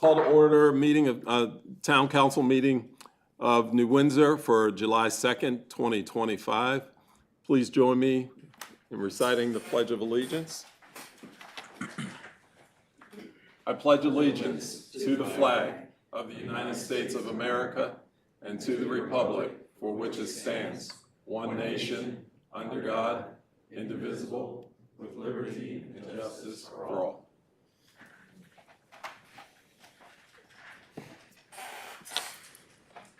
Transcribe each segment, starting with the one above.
Call to order meeting of Town Council meeting of New Windsor for July 2nd, 2025. Please join me in reciting the Pledge of Allegiance. I pledge allegiance to the flag of the United States of America and to the republic for which it stands, one nation, under God, indivisible, with liberty and justice for all.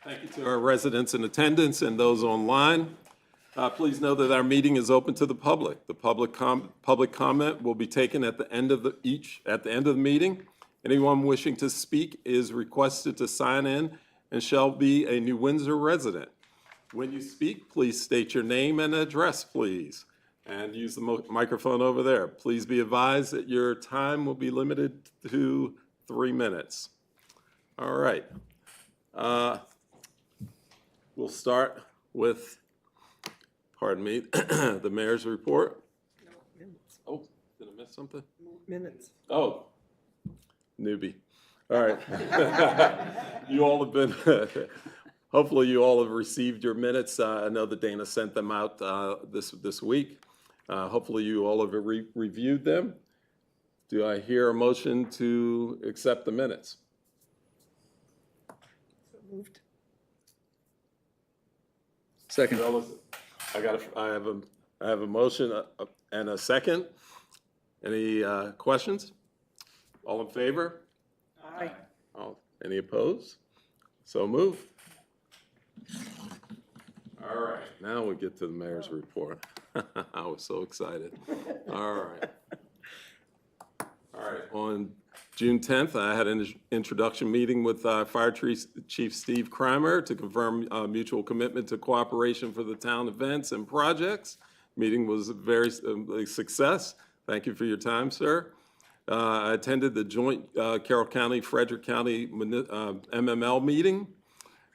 Thank you to our residents in attendance and those online. Please know that our meeting is open to the public. The public comment will be taken at the end of the meeting. Anyone wishing to speak is requested to sign in and shall be a New Windsor resident. When you speak, please state your name and address, please, and use the microphone over there. Please be advised that your time will be limited to 3 minutes. All right. We'll start with, pardon me, the mayor's report. No, minutes. Oh, did I miss something? Minutes. Oh, newbie. All right. You all have been, hopefully you all have received your minutes. I know that Dana sent them out this week. Hopefully you all have reviewed them. Do I hear a motion to accept the minutes? So moved. Second. I have a motion and a second. Any questions? All in favor? Aye. Any opposed? So moved. All right, now we get to the mayor's report. I was so excited. All right. All right, on June 10th, I had an introduction meeting with Fire Chief Steve Kramer to confirm mutual commitment to cooperation for the town events and projects. Meeting was a very success. Thank you for your time, sir. I attended the joint Carroll County, Frederick County MML meeting.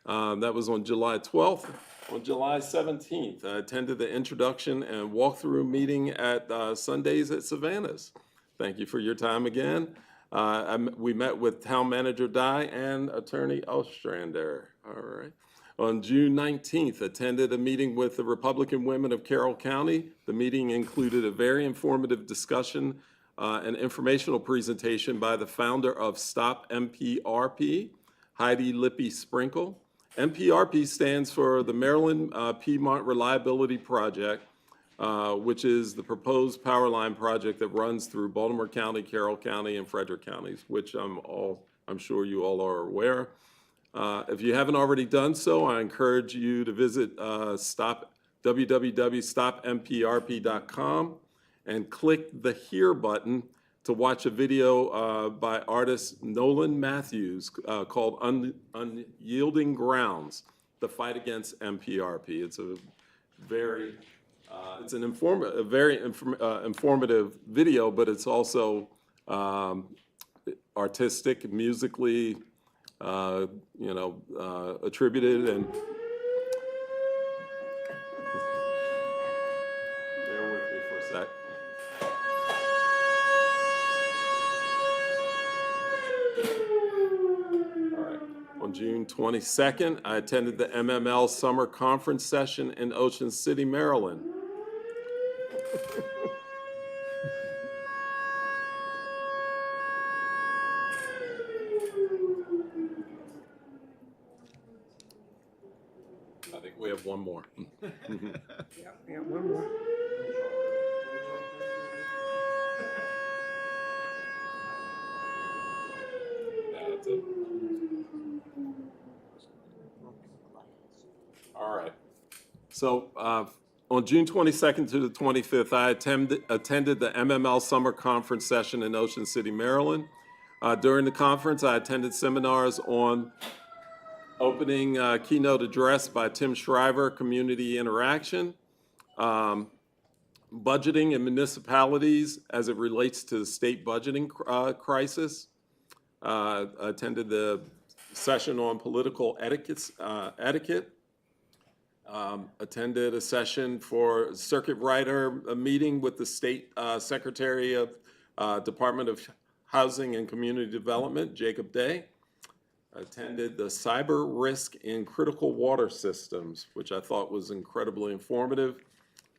That was on July 12th. On July 17th, I attended the introduction and walkthrough meeting at Sundays at Savannah's. Thank you for your time again. We met with Town Manager Dye and Attorney Ostrander. All right. On June 19th, attended a meeting with the Republican women of Carroll County. The meeting included a very informative discussion and informational presentation by the founder of Stop MPRP, Heidi Lippy Sprinkle. MPRP stands for the Maryland Piedmont Reliability Project, which is the proposed power line project that runs through Baltimore County, Carroll County, and Frederick counties, which I'm sure you all are aware. If you haven't already done so, I encourage you to visit www.stopmprp.com and click the Here button to watch a video by artist Nolan Matthews called Unyielding Grounds, the Fight Against MPRP. It's a very informative video, but it's also artistic, musically, attributed, and bear with me for a sec. All right. On June 22nd, I attended the MML Summer Conference Session in Ocean City, Maryland. I think we have one more. Yeah, one more. Yeah, that's it. All right. So on June 22nd to the 25th, I attended the MML Summer Conference Session in Ocean City, Maryland. During the conference, I attended seminars on opening keynote address by Tim Shriver, Community Interaction, budgeting in municipalities as it relates to the state budgeting crisis. I attended the session on political etiquette. Attended a session for circuit rider, a meeting with the state secretary of Department of Housing and Community Development, Jacob Day. Attended the Cyber Risk in Critical Water Systems, which I thought was incredibly informative.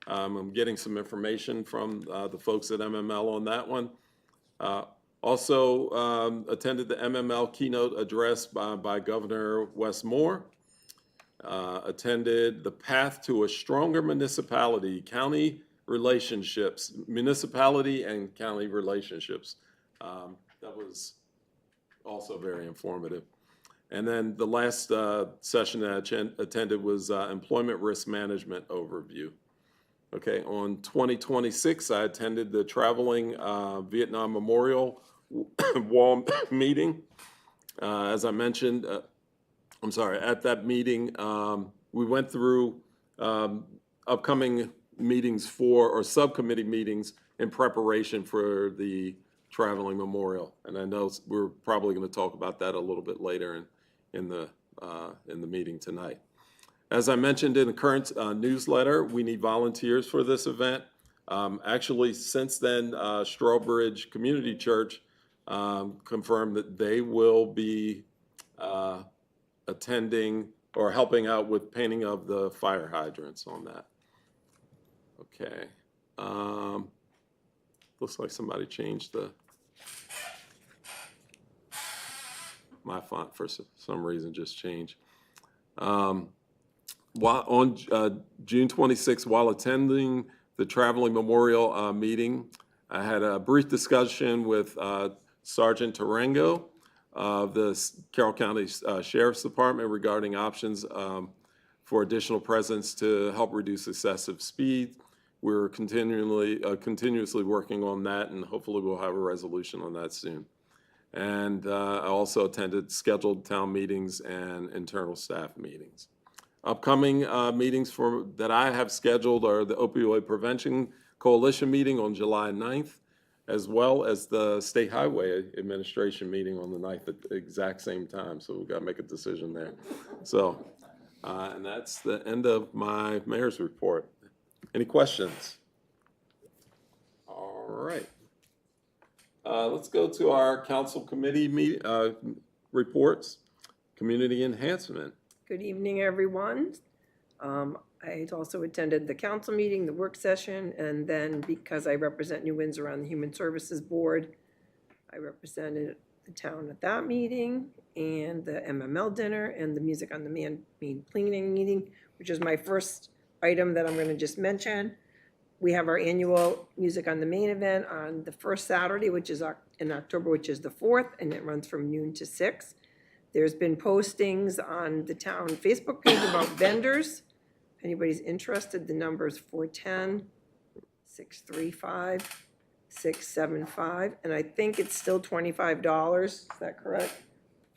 I'm getting some information from the folks at MML on that one. Also attended the MML keynote address by Governor Wes Moore. Attended the Path to a Stronger Municipality, County Relationships, Municipality and County Relationships. That was also very informative. And then the last session that I attended was Employment Risk Management Overview. Okay, on 2026, I attended the Traveling Vietnam Memorial Wall meeting. As I mentioned, at that meeting, we went through upcoming meetings or subcommittee meetings in preparation for the Traveling Memorial. And I know we're probably going to talk about that a little bit later in the meeting tonight. As I mentioned in the current newsletter, we need volunteers for this event. Actually, since then, Strawbridge Community Church confirmed that they will be attending or helping out with painting of the fire hydrants on that. Okay. Looks like somebody changed my font for some reason just changed. While on June 26th, while attending the Traveling Memorial meeting, I had a brief discussion with Sergeant Tarango of the Carroll County Sheriff's Department regarding options for additional presence to help reduce excessive speed. We're continuously working on that, and hopefully we'll have a resolution on that soon. And I also attended scheduled town meetings and internal staff meetings. Upcoming meetings that I have scheduled are the Opioid Prevention Coalition meeting on July 9th, as well as the State Highway Administration meeting on the 9th at the exact same time. So we've got to make a decision there. So, and that's the end of my mayor's report. Any questions? All right. Let's go to our council committee reports. Community enhancement. Good evening, everyone. I also attended the council meeting, the work session, and then because I represent New Windsor on the Human Services Board, I represented the town at that meeting and the MML dinner and the Music on the Main Cleaning meeting, which is my first item that I'm going to just mention. We have our annual Music on the Main event on the first Saturday, which is in October, which is the 4th, and it runs from noon to 6. There's been postings on the town Facebook page about vendors. If anybody's interested, the number is 410-635-675, and I think it's still $25. Is that correct?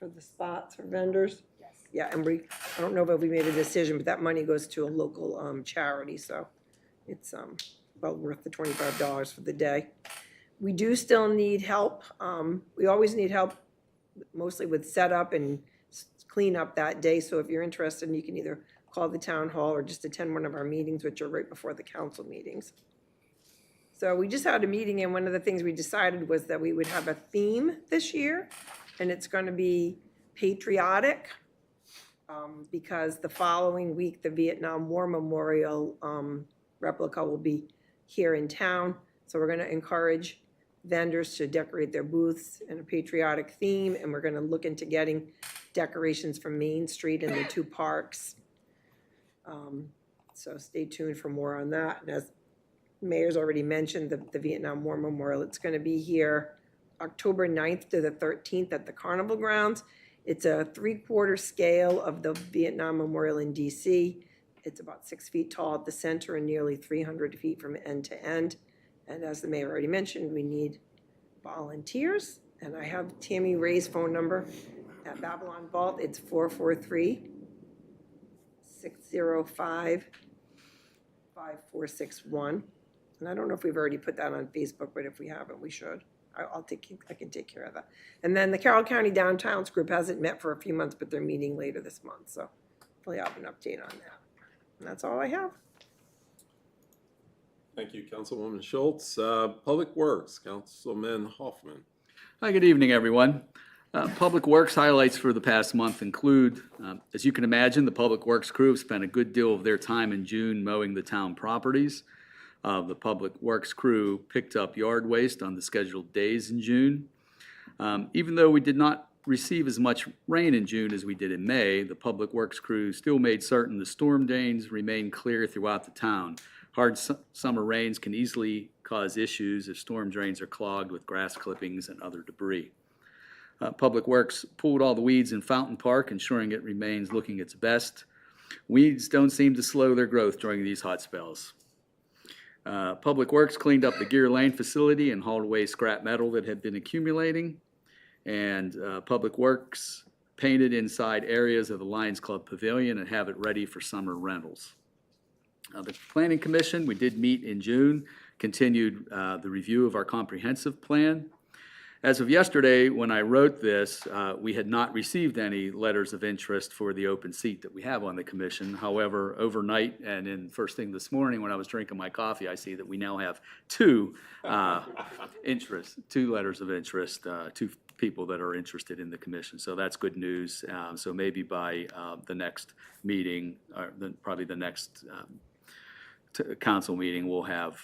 For the spots for vendors? Yes. Yeah, and I don't know if we made a decision, but that money goes to a local charity, so it's well worth the $25 for the day. We do still need help. We always need help, mostly with setup and clean up that day. So if you're interested, you can either call the town hall or just attend one of our meetings, which are right before the council meetings. So we just had a meeting, and one of the things we decided was that we would have a theme this year, and it's going to be patriotic, because the following week, the Vietnam War Memorial replica will be here in town. So we're going to encourage vendors to decorate their booths in a patriotic theme, and we're going to look into getting decorations from Main Street and the two parks. So stay tuned for more on that. And as the mayor's already mentioned, the Vietnam War Memorial, it's going to be here October 9th to the 13th at the Carnival Grounds. It's a 3/4 scale of the Vietnam Memorial in DC. It's about 6 feet tall at the center and nearly 300 feet from end to end. And as the mayor already mentioned, we need volunteers. And I have Tammy Ray's phone number at Babylon Vault. It's 443-605-5461. And I don't know if we've already put that on Facebook, but if we haven't, we should. I can take care of that. And then the Carroll County Downtowns Group hasn't met for a few months, but they're meeting later this month. So hopefully I'll have an update on that. And that's all I have. Thank you, Councilwoman Schultz. Public Works, Councilman Hoffman. Hi, good evening, everyone. Public Works highlights for the past month include, as you can imagine, the Public Works crew have spent a good deal of their time in June mowing the town properties. The Public Works crew picked up yard waste on the scheduled days in June. Even though we did not receive as much rain in June as we did in May, the Public Works crew still made certain the storm drains remained clear throughout the town. Hard summer rains can easily cause issues if storm drains are clogged with grass clippings and other debris. Public Works pulled all the weeds in Fountain Park, ensuring it remains looking its best. Weeds don't seem to slow their growth during these hot spells. Public Works cleaned up the Gear Lane facility and hauled away scrap metal that had been accumulating. And Public Works painted inside areas of the Lions Club Pavilion and have it ready for summer rentals. The Planning Commission, we did meet in June, continued the review of our comprehensive plan. As of yesterday, when I wrote this, we had not received any letters of interest for the open seat that we have on the commission. However, overnight and in first thing this morning when I was drinking my coffee, I see that we now have two letters of interest, two people that are interested in the commission. So that's good news. So maybe by the next meeting, or probably the next council meeting, we'll have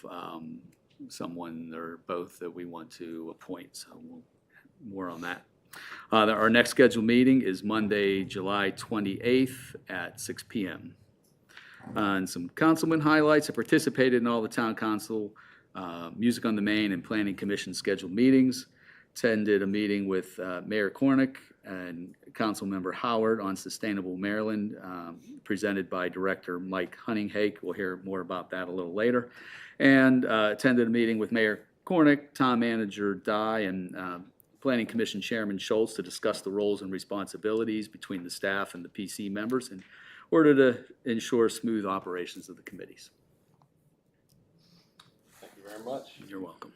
someone or both that we want to appoint, so we'll more on that. Our next scheduled meeting is Monday, July 28th at 6 p.m. And some councilman highlights. I participated in all the town council, Music on the Main, and Planning Commission scheduled meetings. Attended a meeting with Mayor Cornick and Councilmember Howard on Sustainable Maryland, presented by Director Mike Hunninghake. We'll hear more about that a little later. And attended a meeting with Mayor Cornick, Town Manager Dye, and Planning Commission Chairman Schultz to discuss the roles and responsibilities between the staff and the PC members in order to ensure smooth operations of the committees. Thank you very much. You're welcome.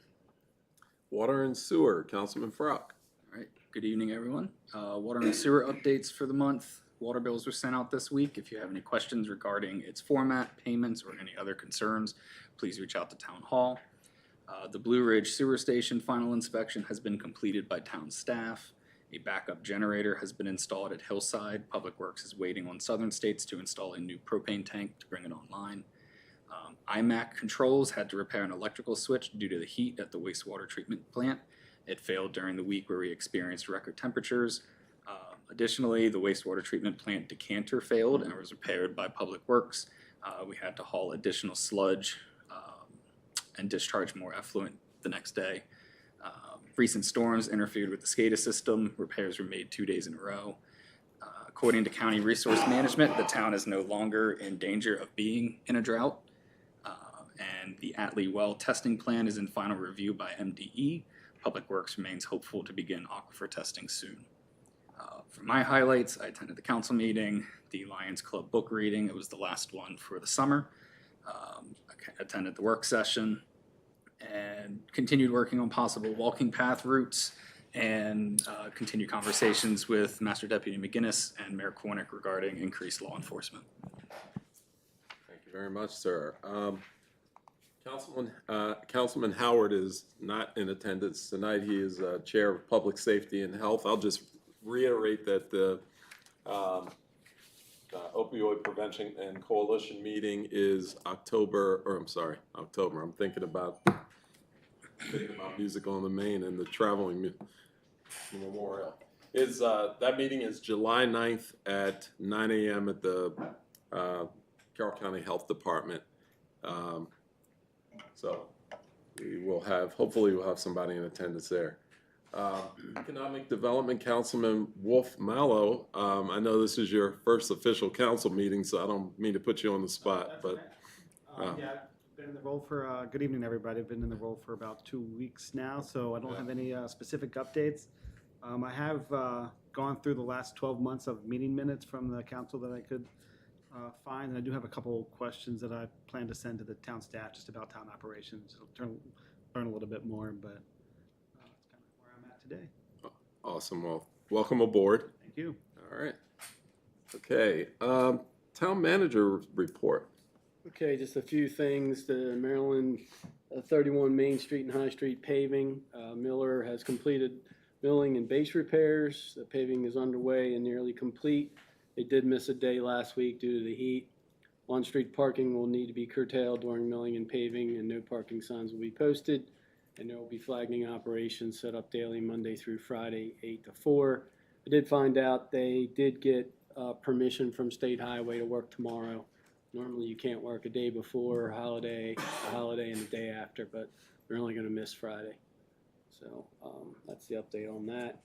Water and Sewer, Councilman Frock. All right, good evening, everyone. Water and sewer updates for the month. Water bills were sent out this week. If you have any questions regarding its format, payments, or any other concerns, please reach out to Town Hall. The Blue Ridge Sewer Station final inspection has been completed by town staff. A backup generator has been installed at Hillside. Public Works is waiting on Southern States to install a new propane tank to bring it online. IMAC Controls had to repair an electrical switch due to the heat at the wastewater treatment plant. It failed during the week where we experienced record temperatures. Additionally, the wastewater treatment plant decanter failed and was repaired by Public Works. We had to haul additional sludge and discharge more effluent the next day. Recent storms interfered with the SCADA system. Repairs were made 2 days in a row. According to County Resource Management, the town is no longer in danger of being in a drought. And the Atlee well testing plan is in final review by MDE. Public Works remains hopeful to begin aquifer testing soon. For my highlights, I attended the council meeting, the Lions Club book reading. It was the last one for the summer. I attended the work session and continued working on possible walking path routes and continued conversations with Master Deputy McGinnis and Mayor Cornick regarding increased law enforcement. Thank you very much, sir. Councilman Howard is not in attendance tonight. He is Chair of Public Safety and Health. I'll just reiterate that the Opioid Prevention and Coalition meeting is October. I'm thinking about Music on the Main and the traveling memorial. That meeting is July 9th at 9 a.m. at the Carroll County Health Department. So we will hopefully we'll have somebody in attendance there. Economic Development Councilman Wolf Mallow, I know this is your first official council meeting, so I don't mean to put you on the spot, but. Yeah, I've been in the role for, good evening, everybody. I've been in the role for about 2 weeks now, so I don't have any specific updates. I have gone through the last 12 months of meeting minutes from the council that I could find, and I do have a couple questions that I plan to send to the town staff just about town operations. Learn a little bit more, but that's kind of where I'm at today. Awesome. Well, welcome aboard. Thank you. All right. Okay. Town manager report. Okay, just a few things. The Maryland 31 Main Street and High Street paving. Miller has completed milling and base repairs. The paving is underway and nearly complete. They did miss a day last week due to the heat. On-street parking will need to be curtailed during milling and paving, and no parking signs will be posted. And there will be flagging operations set up daily Monday through Friday, 8 to 4. I did find out they did get permission from State Highway to work tomorrow. Normally you can't work a day before a holiday, and the day after, but they're only going to miss Friday. So that's the update on that.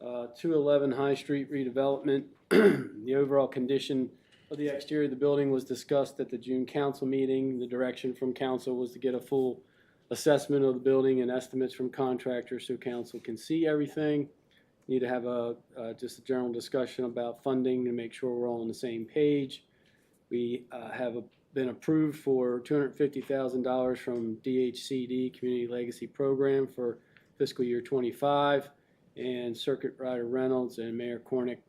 211 High Street redevelopment. The overall condition of the exterior of the building was discussed at the June council meeting. The direction from council was to get a full assessment of the building and estimates from contractors so council can see everything. Need to have just a general discussion about funding to make sure we're all on the same page. We have been approved for $250,000 from DHCD Community Legacy Program for fiscal year 25, and Circuit Rider Reynolds and Mayor Cornick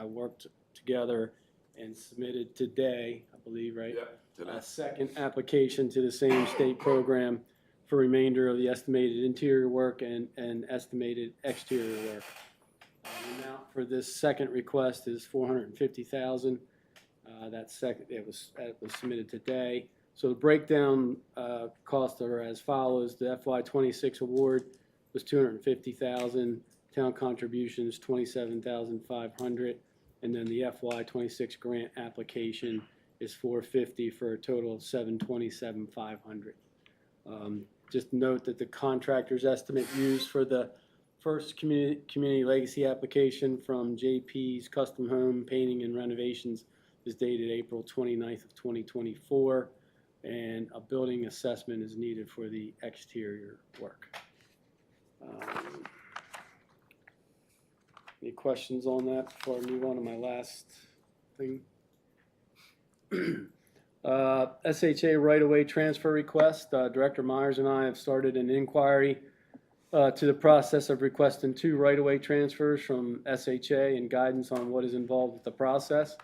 worked together and submitted today, I believe, right? Yeah, A second application to the same state program for remainder of the estimated interior work and estimated exterior work. The amount for this second request is $450,000. It was submitted today. So the breakdown costs are as follows: the FY26 award was $250,000, town contributions $27,500, and then the FY26 grant application is $450,000 for a total of $727,500. Just note that the contractor's estimate used for the first community legacy application from JP's Custom Home Painting and Renovations is dated April 29th of 2024, and a building assessment is needed for the exterior work. Any questions on that before I move on to my last thing? SHA right-of-way transfer request. Director Myers and I have started an inquiry to the process of requesting 2 right-of-way transfers from SHA and guidance on what is involved with the process.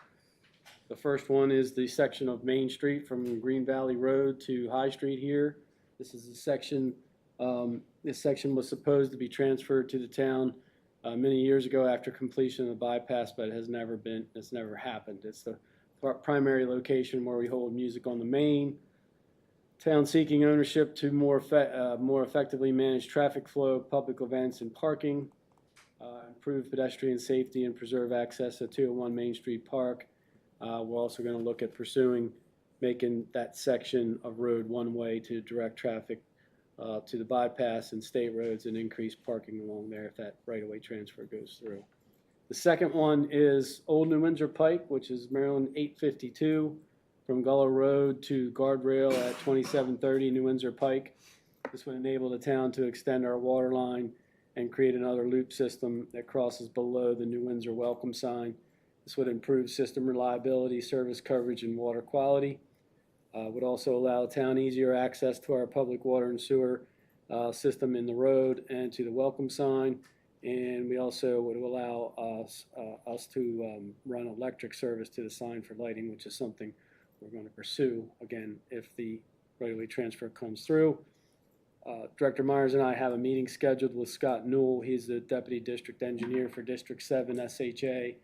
The first one is the section of Main Street from Green Valley Road to High Street here. This is the section, this section was supposed to be transferred to the town many years ago after completion of the bypass, but it's never happened. It's the primary location where we hold music on the main. Town seeking ownership to more effectively manage traffic flow, public events, and parking, improve pedestrian safety, and preserve access to 201 Main Street Park. We're also going to look at making that section of road one-way to direct traffic to the bypass and state roads and increase parking along there if that right-of-way transfer goes through. The second one is Old New Windsor Pike, which is Maryland 852, from Gullah Road to guardrail at 2730 New Windsor Pike. This would enable the town to extend our water line and create another loop system that crosses below the New Windsor welcome sign. This would improve system reliability, service coverage, and water quality. Would also allow the town easier access to our public water and sewer system in the road and to the welcome sign. And we also would allow us to run electric service to the sign for lighting, which is something we're going to pursue, again, if the right-of-way transfer comes through. Director Myers and I have a meeting scheduled with Scott Newell. He's the Deputy District Engineer for District 7 SHA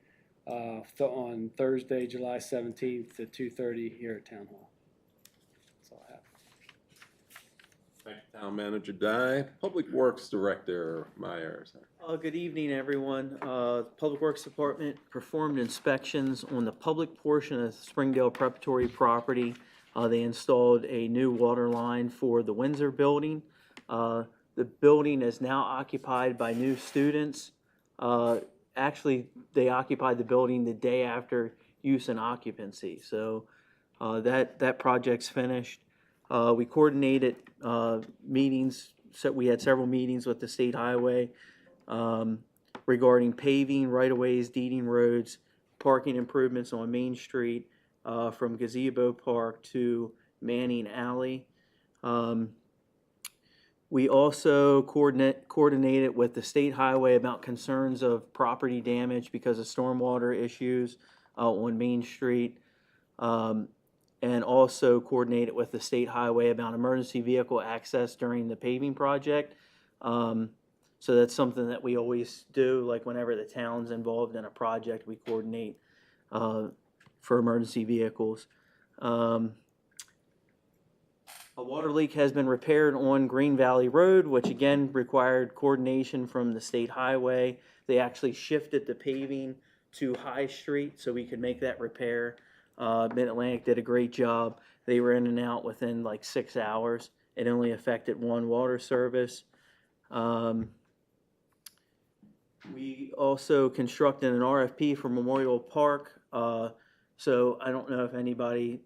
on Thursday, July 17th at 2:30 here at Town Hall. That's all I have. Thank you, Town Manager Dye. Public Works Director Myers. Good evening, everyone. Public Works Department performed inspections on the public portion of Springdale Preparatory property. They installed a new water line for the Windsor building. The building is now occupied by new students. Actually, they occupied the building the day after use and occupancy. So that project's finished. We coordinated meetings. So we had several meetings with the State Highway regarding paving, right-of-ways, deeding roads, parking improvements on Main Street from Gazebo Park to Manning Alley. We also coordinated with the State Highway about concerns of property damage because of stormwater issues on Main Street. And also coordinated with the State Highway about emergency vehicle access during the paving project. So that's something that we always do, like whenever the town's involved in a project, we coordinate for emergency vehicles. A water leak has been repaired on Green Valley Road, which again required coordination from the state highway. They actually shifted the paving to High Street so we could make that repair. Mid-Atlantic did a great job. They were in and out within like 6 hours. It only affected one water service. We also constructed an RFP for Memorial Park. So I don't know if anybody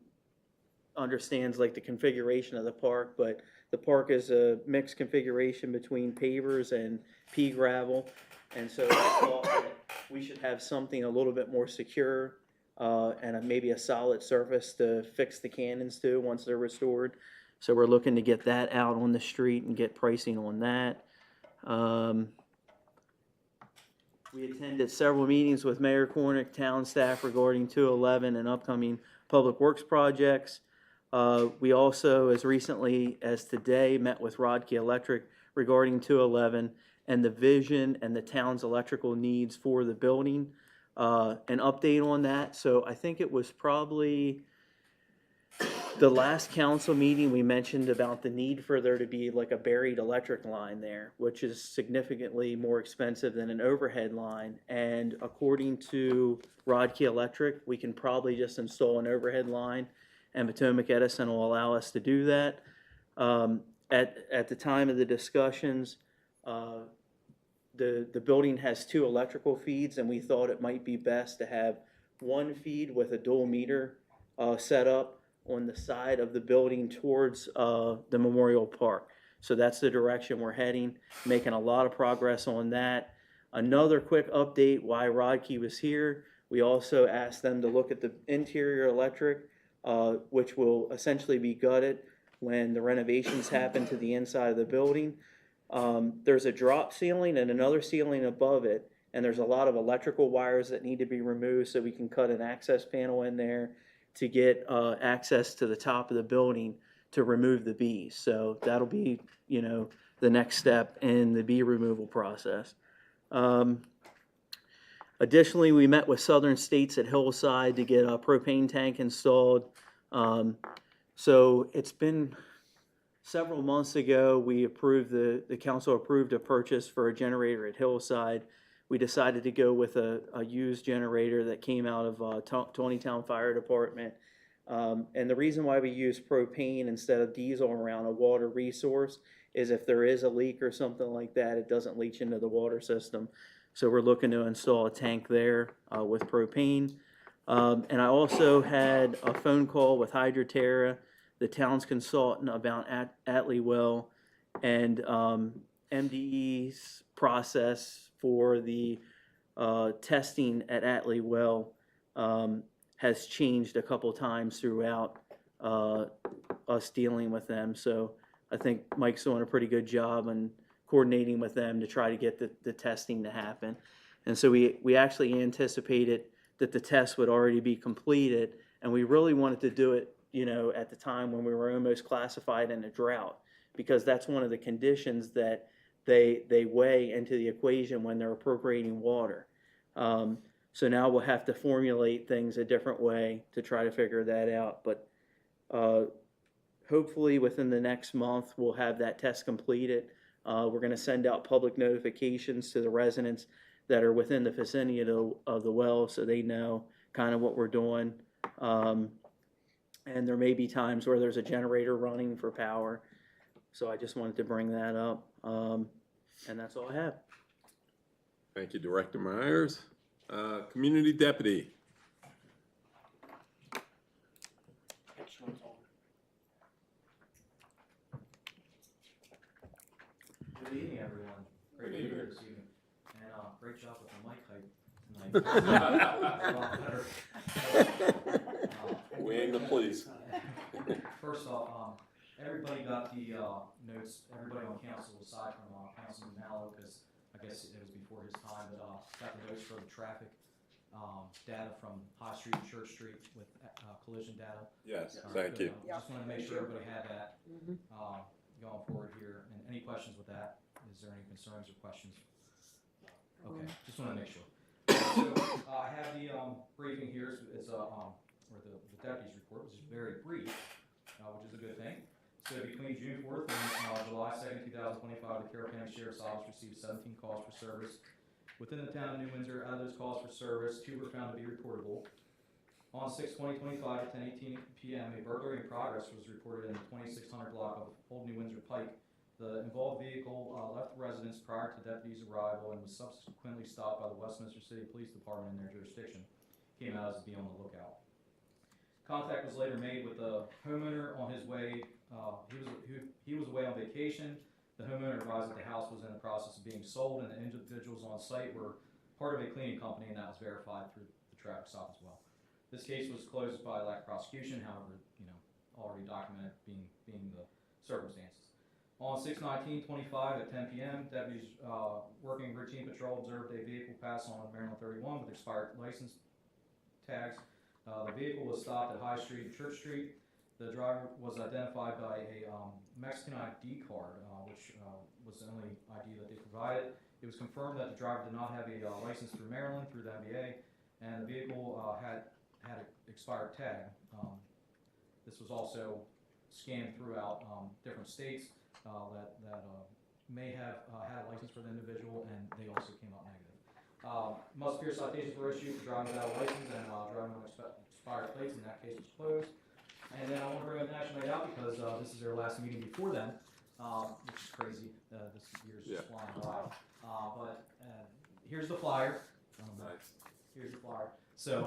understands like the configuration of the park, but the park is a mixed configuration between pavers and pea gravel. And so I thought that we should have something a little bit more secure and maybe a solid surface to fix the cannons to once they're restored. So we're looking to get that out on the street and get pricing on that. We attended several meetings with Mayor Cornick, town staff regarding 211 and upcoming public works projects. We also, as recently as today, met with Rodkey Electric regarding 211 and the vision and the town's electrical needs for the building. An update on that. So I think it was probably the last council meeting we mentioned about the need for there to be like a buried electric line there, which is significantly more expensive than an overhead line. And according to Rodkey Electric, we can probably just install an overhead line, and Potomac Edison will allow us to do that. At the time of the discussions, the building has 2 electrical feeds, and we thought it might be best to have one feed with a dual meter set up on the side of the building towards the Memorial Park. So that's the direction we're heading, making a lot of progress on that. Another quick update why Rodkey was here, we also asked them to look at the interior electric, which will essentially be gutted when the renovations happen to the inside of the building. There's a drop ceiling and another ceiling above it, and there's a lot of electrical wires that need to be removed so we can cut an access panel in there to get access to the top of the building to remove the bees. So that'll be, you know, the next step in the bee removal process. Additionally, we met with Southern States at Hillside to get a propane tank installed. So it's been several months ago, we approved, the council approved a purchase for a generator at Hillside. We decided to go with a used generator that came out of Tawnytown Fire Department. And the reason why we use propane instead of diesel around a water resource is if there is a leak or something like that, it doesn't leach into the water system. So we're looking to install a tank there with propane. And I also had a phone call with Hydroterra, the town's consultant, about Atlee Well and MDE's process for the testing at Atlee Well has changed a couple times throughout us dealing with them. So I think Mike's doing a pretty good job in coordinating with them to try to get the testing to happen. And so we actually anticipated that the test would already be completed, and we really wanted to do it, you know, at the time when we were almost classified in a drought, because that's one of the conditions that they weigh into the equation when they're appropriating water. So now we'll have to formulate things a different way to try to figure that out. But hopefully within the next month, we'll have that test completed. We're going to send out public notifications to the residents that are within the vicinity of the well, so they know kind of what we're doing. And there may be times where there's a generator running for power. So I just wanted to bring that up. And that's all I have. Thank you, Director Myers. Community Deputy. Good evening, everyone. Great to be here this evening. And great job with the mic height tonight. A lot better. We ain't the police. First off, everybody got the notes, everybody on council, aside from Councilman Mallow, because I guess it was before his time, but got the notes for the traffic data from High Street and Church Street with collision data. Yes, thank you. Just want to make sure everybody had that going forward here. And any questions with that? Is there any concerns or questions? Okay, just want to make sure. So I have the briefing here. It's or the deputy's report, which is very brief, which is a good thing. So between June 4th and July 2nd, 2025, the Carroll County Sheriff's Office received 17 calls for service within the town of New Windsor. Out of those calls for service, 2 were found to be reportable. On 6/20/25 at 10:18 p.m., a burglary in progress was reported in the 2600 block of Old New Windsor Pike. The involved vehicle left the residence prior to deputies' arrival and was subsequently stopped by the Westminster City Police Department in their jurisdiction. Came out as to be on the lookout. Contact was later made with the homeowner on his way. He was away on vacation. The homeowner advised that the house was in the process of being sold, and the individuals on site were part of a cleaning company, and that was verified through the traffic stop as well. This case was closed by lack of prosecution, however, already documented being the circumstances. On 6/19/25 at 10 p.m., deputies working routine patrol observed a vehicle pass on Maryland 31 with expired license tags. The vehicle was stopped at High Street and Church Street. The driver was identified by a Mexican ID card, which was the only ID that they provided. It was confirmed that the driver did not have a license through Maryland, through the NBA, and the vehicle had an expired tag. This was also scanned throughout different states that may have had a license for the individual, and they also came out negative. Must appear citations were issued for driving without a license and driving with expired plates. In that case, was closed. And then I want to bring up National Night Out because this is their last meeting before then, which is crazy. This year's just flying by. But here's the flyer. Nice. Here's the flyer. So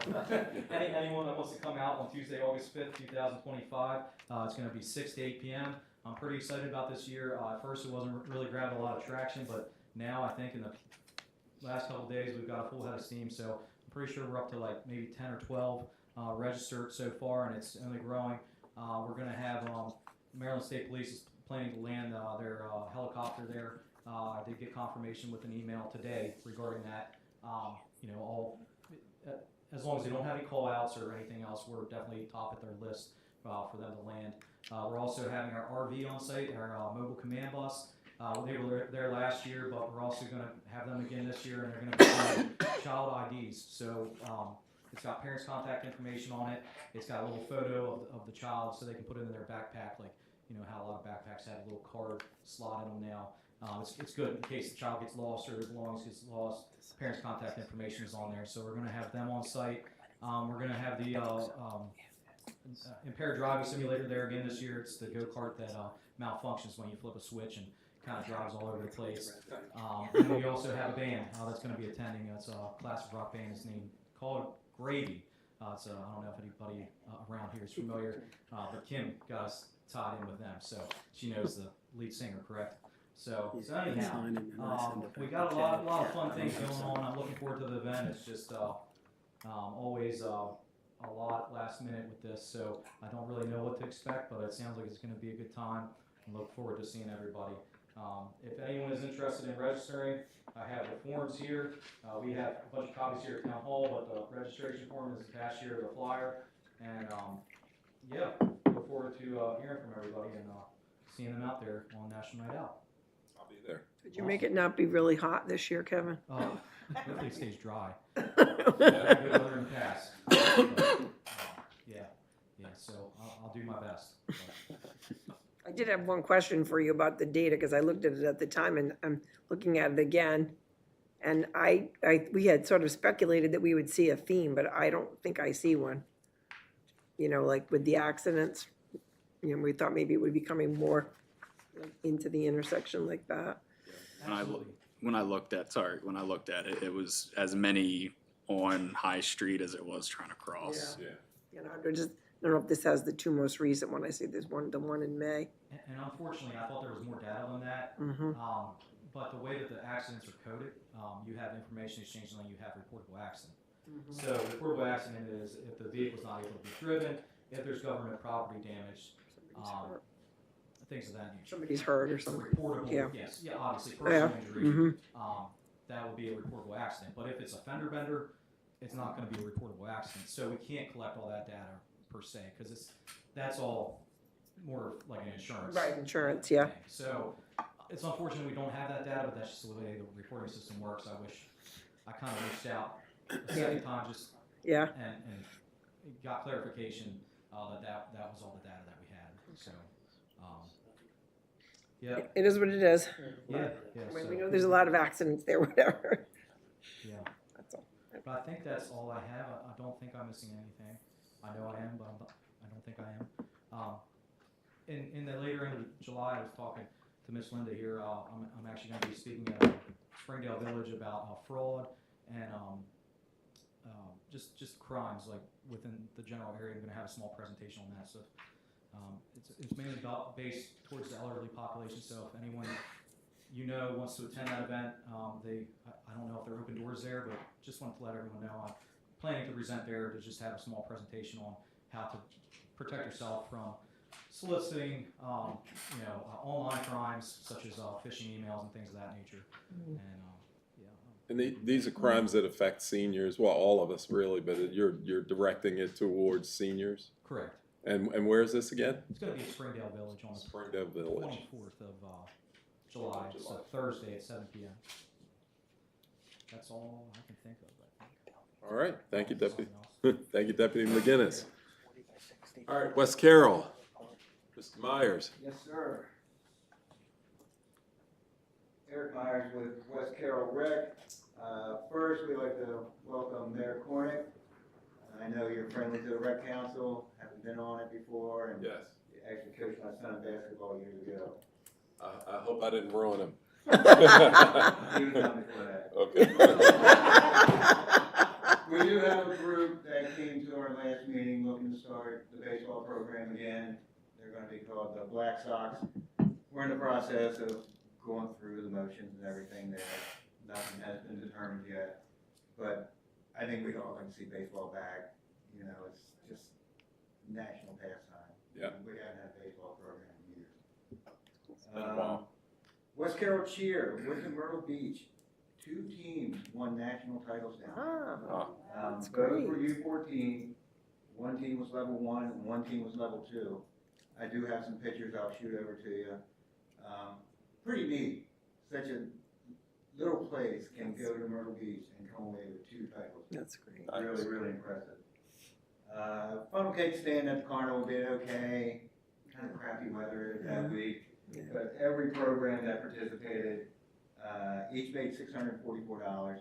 anyone that wants to come out on Tuesday, August 5th, 2025, it's going to be 6 to 8 p.m. I'm pretty excited about this year. At first, it wasn't really grabbing a lot of traction, but now I think in the last couple of days, we've got a full head of steam. So I'm pretty sure we're up to like maybe 10 or 12 registered so far, and it's only growing. We're going to have Maryland State Police is planning to land their helicopter there. They get confirmation with an email today regarding that. As long as they don't have any call-outs or anything else, we're definitely top at their list for them to land. We're also having our RV on site, our mobile command bus. They were there last year, but we're also going to have them again this year, and they're going to provide child IDs. So it's got parents' contact information on it. It's got a little photo of the child so they can put it in their backpack, like how a lot of backpacks have a little card slot in them now. It's good in case the child gets lost or their belongings gets lost. Parents' contact information is on there, so we're going to have them on site. We're going to have the impaired driving simulator there again this year. It's the go-kart that malfunctions when you flip a switch and kind of drives all over the place. And we also have a band that's going to be attending. It's a classic rock band. It's named called Gravy. I don't know if anybody around here is familiar, but Kim got us tied in with them, so she knows the lead singer, correct? So anyhow, we got a lot of fun things going on. I'm looking forward to the event. It's just always a lot last minute with this, so I don't really know what to expect, but it sounds like it's going to be a good time. I look forward to seeing everybody. If anyone is interested in registering, I have the forms here. We have a bunch of copies here at Town Hall, but the registration form is attached here to the flyer. And yeah, look forward to hearing from everybody and seeing them out there on National Night Out. I'll be there. Could you make it not be really hot this year, Kevin? Hopefully it stays dry. Good weather in the past. Yeah, so I'll do my best. I did have one question for you about the data, because I looked at it at the time, and I'm looking at it again. And we had sort of speculated that we would see a theme, but I don't think I see one. Like with the accidents, we thought maybe it would be coming more into the intersection like that. When I looked at it, it was as many on High Street as it was trying to cross. Yeah. I don't know if this has the two most recent one. I see there's the one in May. And unfortunately, I thought there was more data on that. But the way that the accidents are coded, you have information exchange and then you have reportable accident. So reportable accident is if the vehicle is not able to be driven, if there's government property damage, things of that nature. Somebody's hurt or something. Reportable, Yeah. yes, obviously personal injury, that would be a reportable accident. But if it's a fender bender, it's not going to be a reportable accident. So we can't collect all that data per se because that's all more like an insurance. Right, insurance, yeah. thing. So It's unfortunate we don't have that data, but that's just the way the reporting system works. I wish I kind of reached out a second time just Yeah, and got clarification that was all the data that we had. So, yeah, it is what it is. yeah. I mean, So, we know there's a lot of accidents there, whatever. yeah. That's all. But I think that's all I have. I don't think I'm missing anything. I know I am, but I don't think I am. In the later end of July, I was talking to Miss Linda here. I'm actually going to be speaking at Springdale Village about fraud and just crimes like within the general area. I'm going to have a small presentation on that. So it's mainly based towards the elderly population. So if anyone wants to attend that event, I don't know if they're open doors there, but just wanted to let everyone know I'm planning to present there to just have a small presentation on how to protect yourself from soliciting, online crimes such as phishing emails and things of that nature. And And these are crimes that affect seniors, well, all of us really, but you're directing it towards seniors? correct. And where is this again? It's going to be at Springdale Village on the Springdale Village. 24th of July. It's a Thursday at 7 p.m. That's all I can think of. I think. All right, thank you, Deputy. Something else. Thank you, Deputy McGinnis. All right, West Carroll, Mr. Myers. Yes, sir. Eric Myers with West Carroll Rec. First, we'd like to welcome Mayor Cornick. I know you're friendly to the Rec Council, haven't been on it before, and Yes. you actually coached my son in basketball years ago. I hope I didn't ruin him. He was on before that. Okay. We do have a group that came to our last meeting looking to start the baseball program again. They're going to be called the Black Sox. We're in the process of going through the motions and everything there. Nothing has been determined yet, but I think we'd all like to see baseball back. It's just national pastime. Yeah. We haven't had a baseball program in years. It's been a while. West Carroll Cheer, Windsor Myrtle Beach. 2 teams won national titles down there. Ah, that's Both great. were U14. One team was level 1 and one team was level 2. I do have some pictures I'll shoot over to you. Pretty neat. Such a little place can go to Myrtle Beach and come away with 2 titles. That's great. Really, really impressive. Funnel cake stand at the carnival did okay. Kind of crappy weather that week. Yeah. But every program that participated, each made $644.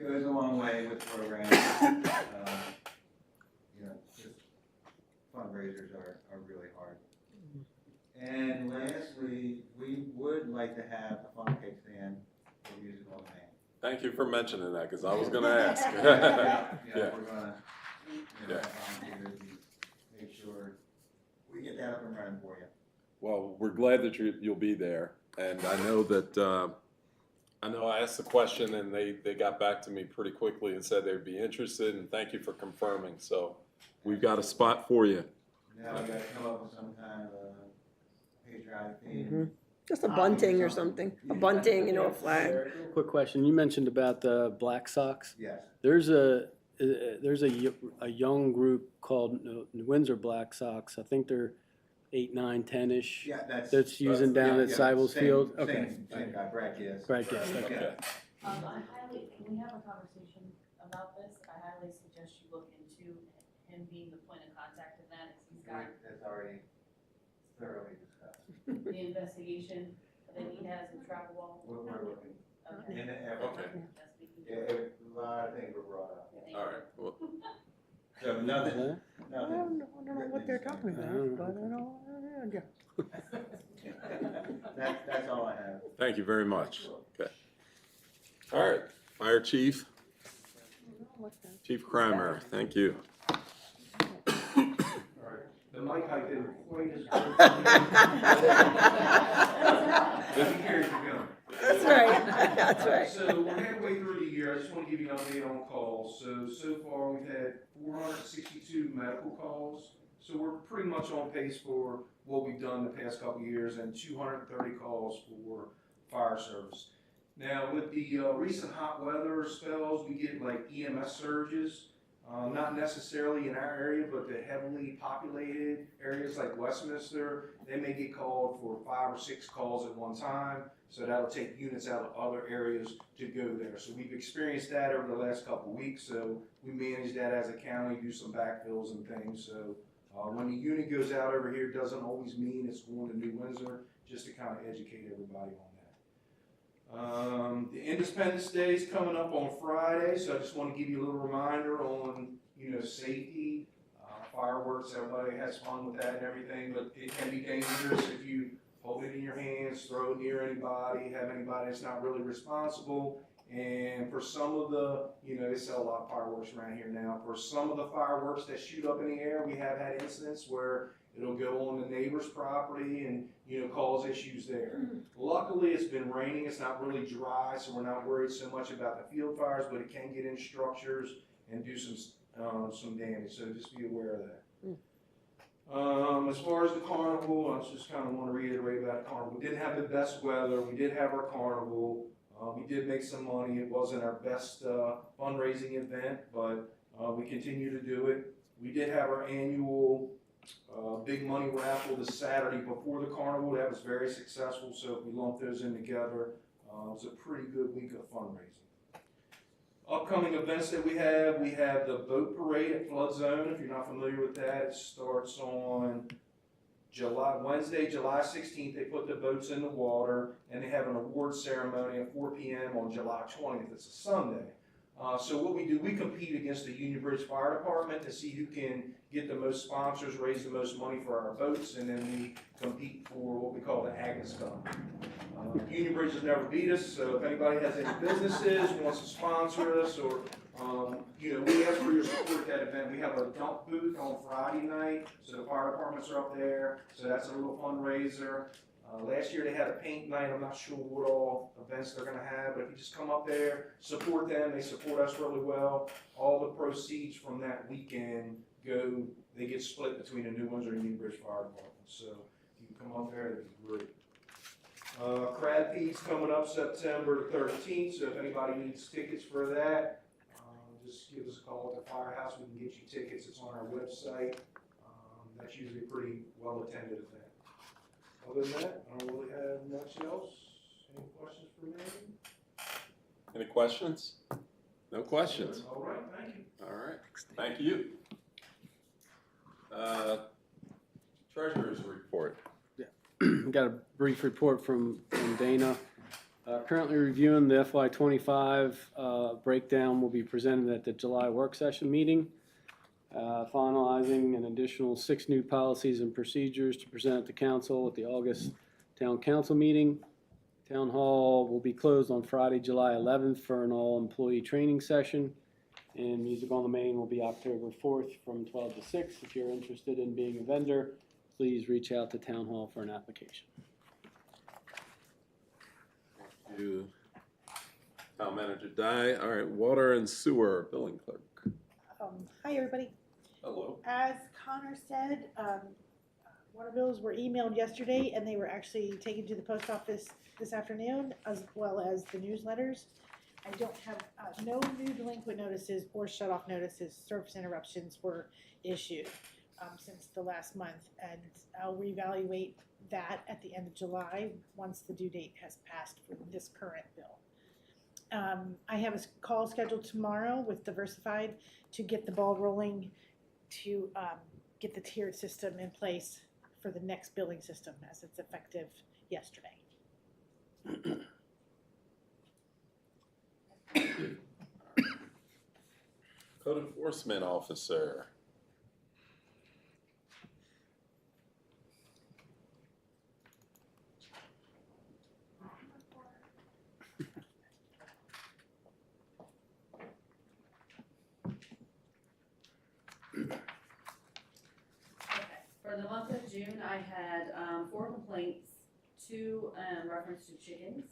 Goes a long way with the program. Just fundraisers are really hard. And lastly, we would like to have a funnel cake stand for Music Hall of Fame. Thank you for mentioning that, because I was going to ask. Yeah, Yeah. we're gonna, Yeah. have volunteers and make sure we get that up and running for you. Well, we're glad that you'll be there, and I know that, I asked the question, and they got back to me pretty quickly and said they'd be interested, and thank you for confirming, so we've got a spot for you. Now we gotta come up with some kind of a patriotic theme. Mhm. Just a bunting or something, a bunting, a flag. Quick question, you mentioned about the Black Sox. Yes. There's a young group called Windsor Black Sox. I think they're 8, 9, 10-ish. Yeah, That's using down at Seibels Field? Okay. Same guy, Brad Giss. Right, yes, okay. Okay. Can we have a conversation about this? I highly suggest you look into him being the point of contact of that, as he's got That's already thoroughly discussed. the investigation that he has in travel law. We're looking. Okay. And, Okay. That's making yeah, sure. a lot of things were brought up. Thank All you. right, well, So nothing, I don't know what they're talking about, but I don't, yeah. That's all I have. thank you very much. Okay. All right, Fire Chief, Chief Kramer, thank you. The mic I didn't quite as good. That's right, that's right. So we're halfway through the year. I just want to give you an update on calls. So far we've had 462 medical calls. So we're pretty much on pace for what we've done the past couple of years, and 230 calls for fire service. Now with the recent hot weather spells, we get like EMS surges. Not necessarily in our area, but the heavily populated areas like Westminster, they may get called for 5 or 6 calls at one time. So that'll take units out of other areas to go there. So we've experienced that over the last couple of weeks. So we manage that as a county, do some backfills and things. So when the unit goes out over here, it doesn't always mean it's going to New Windsor, just to kind of educate everybody on that. The Independence Day is coming up on Friday, so I just want to give you a little reminder on, safety, fireworks. Everybody has fun with that and everything, but it can be dangerous if you hold it in your hands, throw it near anybody, have anybody that's not really responsible. And for some of the, they sell a lot of fireworks around here now. For some of the fireworks that shoot up in the air, we have had incidents where it'll go on the neighbor's property and, cause issues there. Luckily, it's been raining. It's not really dry, so we're not worried so much about the field fires, but it can get in structures and do some damage. So just be aware of that. As far as the carnival, I just kind of want to reiterate about the carnival. We didn't have the best weather. We did have our carnival. We did make some money. It wasn't our best fundraising event, but we continue to do it. We did have our annual big money raffle this Saturday before the carnival. That was very successful, so if we lump those in together, it was a pretty good week of fundraising. Upcoming events that we have the boat parade at Flood Zone. If you're not familiar with that, it starts on Wednesday, July 16th. They put the boats in the water, and they have an award ceremony at 4 p.m. on July 20th. It's a Sunday. So what we do, we compete against the Union Bridge Fire Department to see who can get the most sponsors, raise the most money for our boats, and then we compete for what we call the Agnes Cup. Union Bridge has never beat us, so if anybody has any businesses, wants to sponsor us, or we ask for your support at that event. We have a dump booth on Friday night, so the fire departments are up there, so that's a little fundraiser. Last year they had a paint night. I'm not sure what all events they're going to have, but if you just come up there, support them. They support us really well. All the proceeds from that weekend they get split between the New Windsor and Union Bridge Fire Department. So if you can come up there, that'd be great. Crab Feed's coming up September 13th, so if anybody needs tickets for that, just give us a call at the firehouse. We can get you tickets. It's on our website. That's usually a pretty well-attended event. Other than that, I don't really have much else. Any questions for me? Any questions? No questions. All right, thank you. All right, thank you. Treasurer's report. Got a brief report from Dana. Currently reviewing the FY25 breakdown will be presented at the July work session meeting. Finalizing an additional 6 new policies and procedures to present to council at the August Town Council meeting. Town Hall will be closed on Friday, July 11th for an all-employee training session. And Music on the Main will be October 4th from 12 to 6. If you're interested in being a vendor, please reach out to Town Hall for an application. Thank you. Town Manager Dye. All right, Water and Sewer Billing Clerk. Hi, everybody. Hello. As Connor said, water bills were emailed yesterday, and they were actually taken to the post office this afternoon, as well as the newsletters. I don't have, no new delinquent notices or shut-off notices, service interruptions were issued since the last month, and I'll reevaluate that at the end of July once the due date has passed for this current bill. I have a call scheduled tomorrow with Diversified to get the ball rolling to get the tiered system in place for the next billing system as it's effective yesterday. Code Enforcement Officer. For the month of June, I had 4 complaints, 2 in reference to chickens,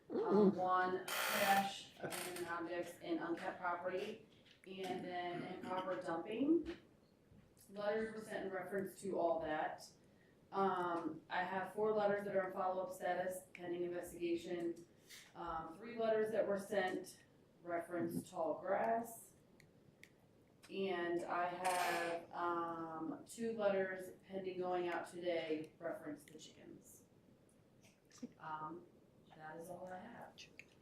1 trash, abandoned objects, and unkept property, and then improper dumping. Letters were sent in reference to all that. I have 4 letters that are in follow-up status, pending investigation. 3 letters that were sent reference tall grass. And I have, 2 letters pending going out today, reference the chickens. That is all I have.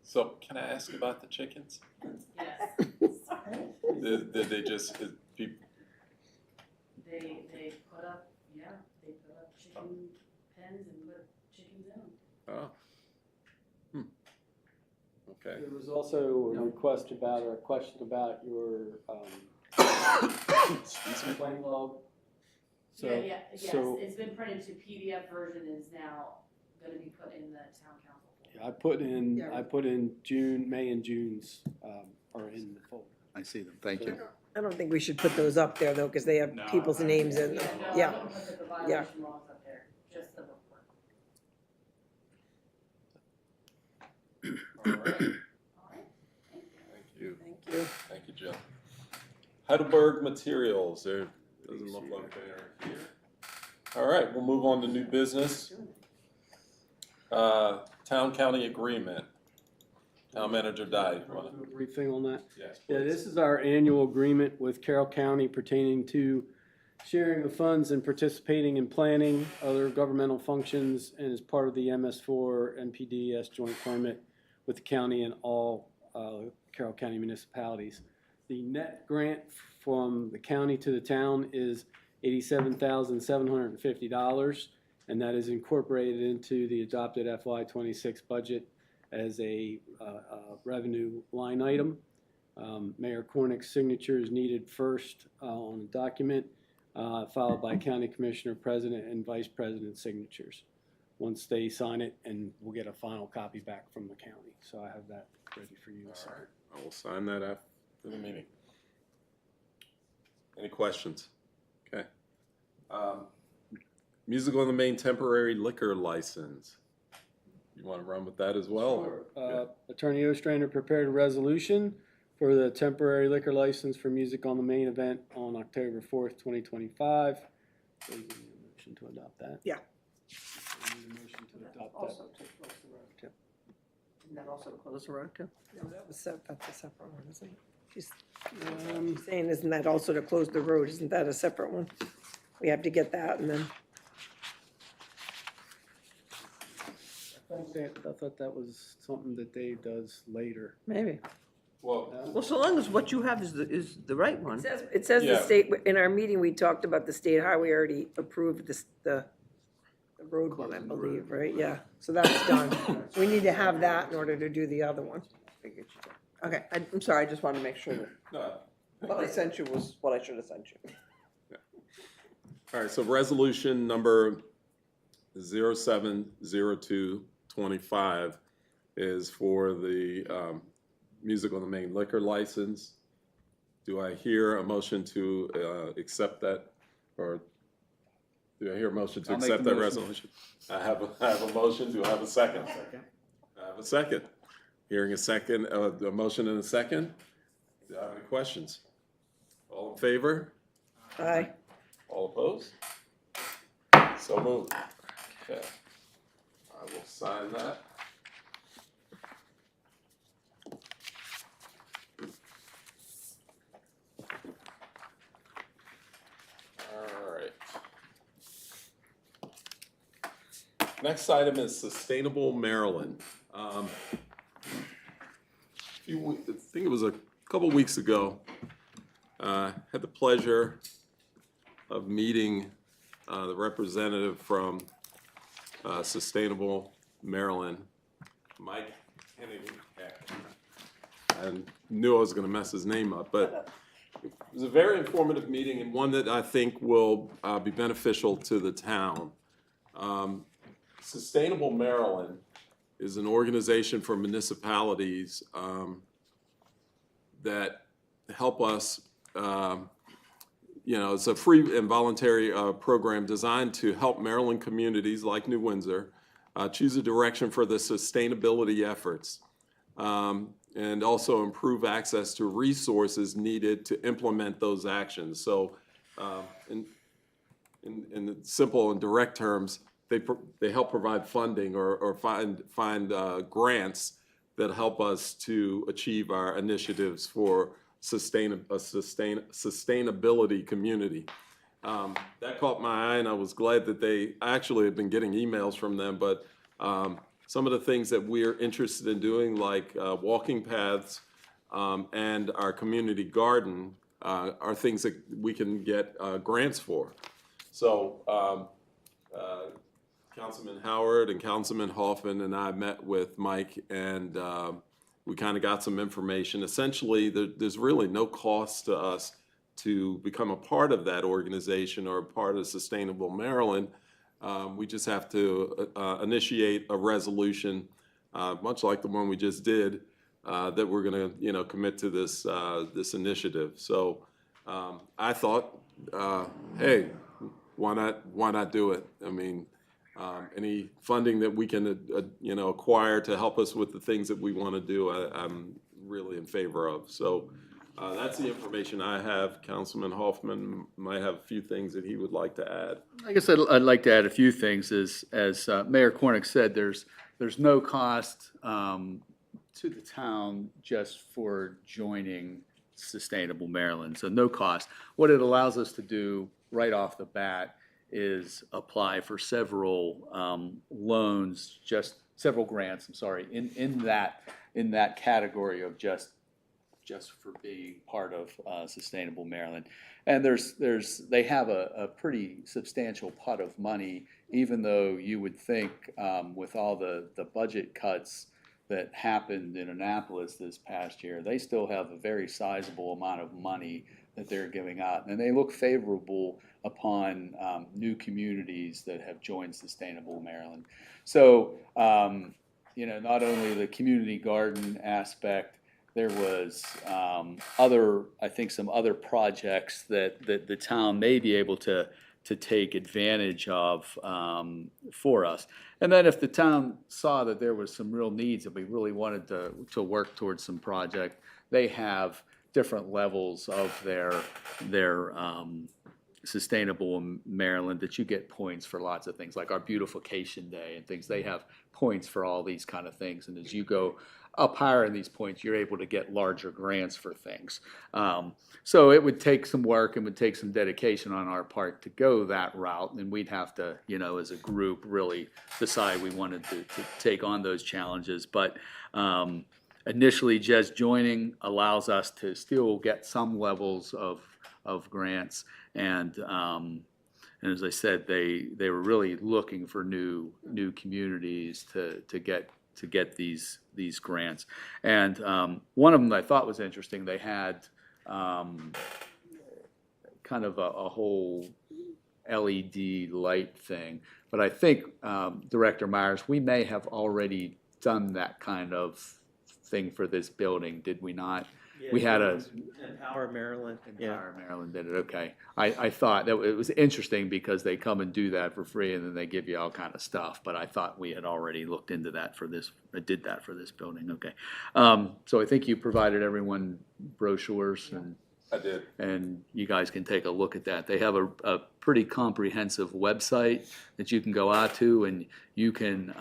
So can I ask about the chickens? Yes, Did they just, people, they put up, they put up chicken pens and put chickens in them. oh. Okay. There was also a request about, or a question about your, complaint log. So, Yes, so it's been printed to PDF version, is now gonna be put in the town council folder. I put in June, May and June's, are in the folder. I see them, thank you. I don't think we should put those up there though, because they have people's names in them. No, I Yeah, don't put the violation laws up there, just the report. All right. All right, thank you. Thank you. thank you. Thank you, Jill. Heidelberg Materials, there doesn't look like they're here. All right, we'll move on to new business. Town county agreement. Town manager Dye, you wanna? Do a brief thing on that. Yes, Yeah, please. this is our annual agreement with Carroll County pertaining to sharing of funds and participating in planning, other governmental functions, and as part of the MS4 NPDES joint permit with the county and all Carroll County municipalities. The net grant from the county to the town is $87,750, and that is incorporated into the adopted FY26 budget as a revenue line item. Mayor Cornick's signature is needed first on the document, followed by County Commissioner, President, and Vice President signatures. Once they sign it, and we'll get a final copy back from the county. So I have that ready for you to All sign. right, I will sign that after the meeting. Any questions? Okay. Music on the Main temporary liquor license. You want to run with that as well? or- Sure. Attorney Ostrander prepared a resolution for the temporary liquor license for Music on the Main event on October 4th, 2025. So you need a motion to adopt that? Yeah. You need a motion to adopt that. Also to close the road too. Isn't that also close the road too? No, that's a separate one, isn't it? She's Um, saying, isn't that also to close the road? Isn't that a separate one? We have to get that and then, I thought that was something that Dave does later. Maybe. Well, Well, so long as what you have is the right one. it says the Yeah. state, in our meeting, we talked about the state highway already approved the road one, I believe, right? Yeah, so that's done. We need to have that in order to do the other one. Figured you did. Okay, I'm sorry, I just wanted to make sure that no. what I sent you was what I should have sent you. All right, so resolution number 070225 is for the Music on the Main liquor license. Do I hear a motion to accept that, or do I hear a motion to I'll make accept the that motion. resolution? I have a motion. Do I have a second? Second. I have a second. Hearing a second, a motion and a second. Do I have any questions? All in favor? Aye. All opposed? So moved. Okay. I will sign that. All right. Next item is Sustainable Maryland. I think it was a couple weeks ago, had the pleasure of meeting the representative from Sustainable Maryland, Mike Kennedy. I knew I was going to mess his name up, but it was a very informative meeting and one that I think will be beneficial to the town. Sustainable Maryland is an organization for municipalities that help us, it's a free and voluntary program designed to help Maryland communities like New Windsor choose a direction for the sustainability efforts and also improve access to resources needed to implement those actions. So in simple and direct terms, they help provide funding or find grants that help us to achieve our initiatives for sustainability community. That caught my eye, and I was glad that I actually have been getting emails from them, but some of the things that we're interested in doing, like walking paths and our community garden, are things that we can get grants for. So Councilman Howard and Councilman Hoffman and I met with Mike, and we kind of got some information. Essentially, there's really no cost to us to become a part of that organization or a part of Sustainable Maryland. We just have to initiate a resolution, much like the one we just did, that we're going to, commit to this initiative. So I thought, hey, why not do it? I mean, any funding that we can, acquire to help us with the things that we want to do, I'm really in favor of. So that's the information I have. Councilman Hoffman might have a few things that he would like to add. I guess I'd like to add a few things. As Mayor Cornick said, there's no cost to the town just for joining Sustainable Maryland, so no cost. What it allows us to do right off the bat is apply for several loans, just several grants, I'm sorry, in that category of just for being part of Sustainable Maryland. And they have a pretty substantial pot of money, even though you would think with all the budget cuts that happened in Annapolis this past year, they still have a very sizable amount of money that they're giving out. And they look favorable upon new communities that have joined Sustainable Maryland. So, not only the community garden aspect, there was some other projects that the town may be able to take advantage of for us. And then if the town saw that there was some real needs that we really wanted to work towards some project, they have different levels of their Sustainable Maryland that you get points for lots of things, like our beautification day and things. They have points for all these kind of things. And as you go up higher in these points, you're able to get larger grants for things. So it would take some work and would take some dedication on our part to go that route. And we'd have to, as a group, really decide we wanted to take on those challenges. But initially, just joining allows us to still get some levels of grants. And as I said, they were really looking for new communities to get these grants. And one of them I thought was interesting. They had kind of a whole LED light thing. But I think, Director Myers, we may have already done that kind of thing for this building, did we not? We had Empower Maryland. Empower Maryland did it, okay. I thought that it was interesting because they come and do that for free and then they give you all kind of stuff, but I thought we had already looked into that did that for this building, okay. So I think you provided everyone brochures and I did. And you guys can take a look at that. They have a pretty comprehensive website that you can go out to, and you can